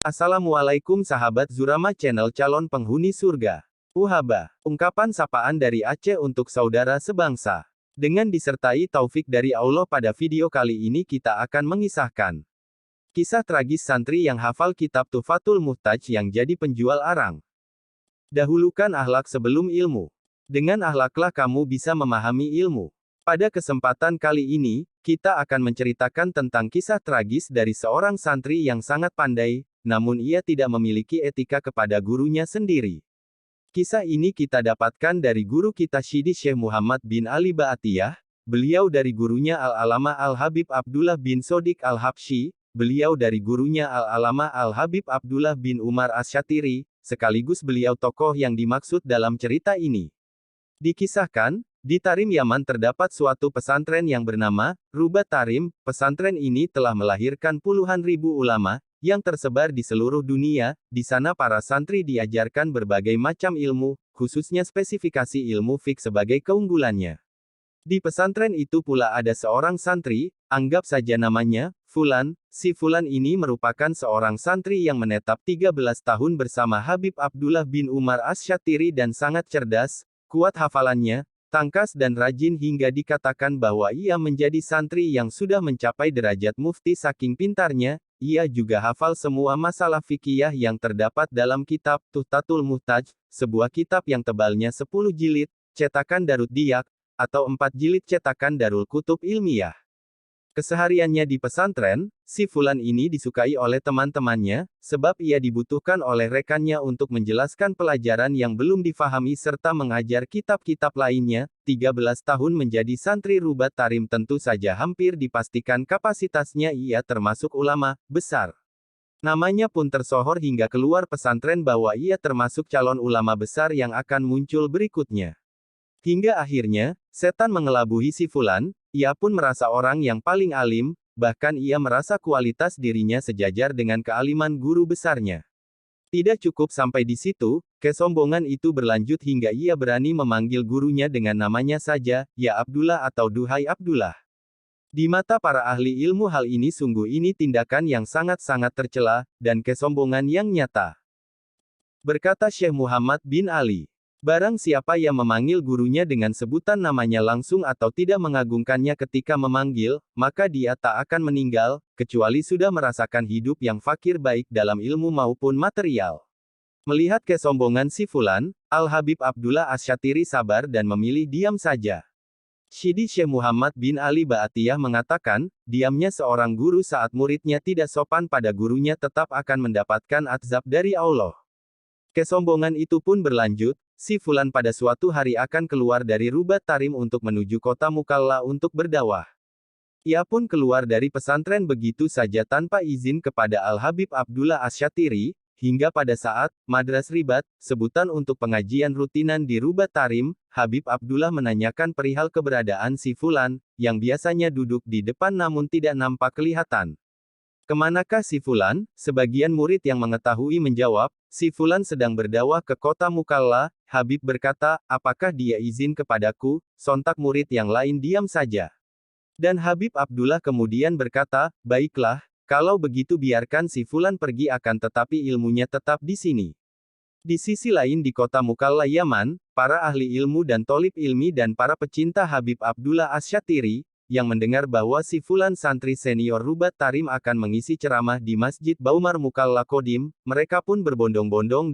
Assalamualaikum sahabat Zurama channel calon penghuni surga. Uhaba, ungkapan sapaan dari Aceh untuk saudara sebangsa. Dengan disertai taufik dari Allah pada video kali ini kita akan mengisahkan kisah tragis santri yang hafal kitab Tuhfatul Muhtaj yang jadi penjual arang. Dahulukan akhlak sebelum ilmu. Dengan akhlaklah kamu bisa memahami ilmu. Pada kesempatan kali ini, kita akan menceritakan tentang kisah tragis dari seorang santri yang sangat pandai, namun ia tidak memiliki etika kepada gurunya sendiri. Kisah ini kita dapatkan dari guru kita Syidi Syekh Muhammad bin Ali Ba'atiyah, beliau dari gurunya Al-Alama Al-Habib Abdullah bin Sodik Al-Habsyi, beliau dari gurunya Al-Alama Al-Habib Abdullah bin Umar Asy-Syatiri, sekaligus beliau tokoh yang dimaksud dalam cerita ini. Dikisahkan, di Tarim Yaman terdapat suatu pesantren yang bernama Rubat Tarim. Pesantren ini telah melahirkan puluhan ribu ulama, yang tersebar di seluruh dunia. Di sana para santri diajarkan berbagai macam ilmu, khususnya spesifikasi ilmu fiqh sebagai keunggulannya. Di pesantren itu pula ada seorang santri, anggap saja namanya Fulan. Si Fulan ini merupakan seorang santri yang menetap 13 tahun bersama Habib Abdullah bin Umar Asy-Syatiri dan sangat cerdas, kuat hafalannya, tangkas dan rajin hingga dikatakan bahwa ia menjadi santri yang sudah mencapai derajat mufti saking pintarnya. Ia juga hafal semua masalah fikih yang terdapat dalam kitab Tuhfatul Muhtaj, sebuah kitab yang tebalnya 10 jilid, cetakan Darud Diyak, atau 4 jilid cetakan Darul Kutub Ilmiah. Kesehariannya di pesantren, si Fulan ini disukai oleh teman-temannya, sebab ia dibutuhkan oleh rekannya untuk menjelaskan pelajaran yang belum difahami serta mengajar kitab-kitab lainnya. 13 tahun menjadi santri Rubat Tarim tentu saja hampir dipastikan kapasitasnya ia termasuk ulama besar. Namanya pun tersohor hingga keluar pesantren bahwa ia termasuk calon ulama besar yang akan muncul berikutnya. Hingga akhirnya, setan mengelabui si Fulan, ia pun merasa orang yang paling alim, bahkan ia merasa kualitas dirinya sejajar dengan kealiman guru besarnya. Tidak cukup sampai di situ, kesombongan itu berlanjut hingga ia berani memanggil gurunya dengan namanya saja, ya Abdullah atau duhai Abdullah. Di mata para ahli ilmu hal ini sungguh ini tindakan yang sangat-sangat tercela, dan kesombongan yang nyata. Berkata Syekh Muhammad bin Ali, barang siapa yang memanggil gurunya dengan sebutan namanya langsung atau tidak mengagungkannya ketika memanggil, maka dia tak akan meninggal, kecuali sudah merasakan hidup yang fakir baik dalam ilmu maupun material. Melihat kesombongan si Fulan, Al-Habib Abdullah Asy-Syatiri sabar dan memilih diam saja. Syidi Syekh Muhammad bin Ali Ba'atiyah mengatakan, diamnya seorang guru saat muridnya tidak sopan pada gurunya tetap akan mendapatkan azab dari Allah. Kesombongan itu pun berlanjut, si Fulan pada suatu hari akan keluar dari Rubat Tarim untuk menuju kota Mukalla untuk berdakwah. Ia pun keluar dari pesantren begitu saja tanpa izin kepada Al-Habib Abdullah Asy-Syatiri, hingga pada saat Madras Ribat, sebutan untuk pengajian rutinan di Rubat Tarim, Habib Abdullah menanyakan perihal keberadaan si Fulan, yang biasanya duduk di depan namun tidak nampak kelihatan. Kemanakah si Fulan? Sebagian murid yang mengetahui menjawab, si Fulan sedang berdakwah ke kota Mukalla. Habib berkata, apakah dia izin kepadaku? Sontak murid yang lain diam saja. Dan Habib Abdullah kemudian berkata, baiklah, kalau begitu biarkan si Fulan pergi akan tetapi ilmunya tetap di sini. Di sisi lain di kota Mukalla Yaman, para ahli ilmu dan tholib ilmi dan para pecinta Habib Abdullah Asy-Syatiri, yang mendengar bahwa si Fulan santri senior Rubat Tarim akan mengisi ceramah di Masjid Baumar Mukalla Kodim, mereka pun berbondong-bondong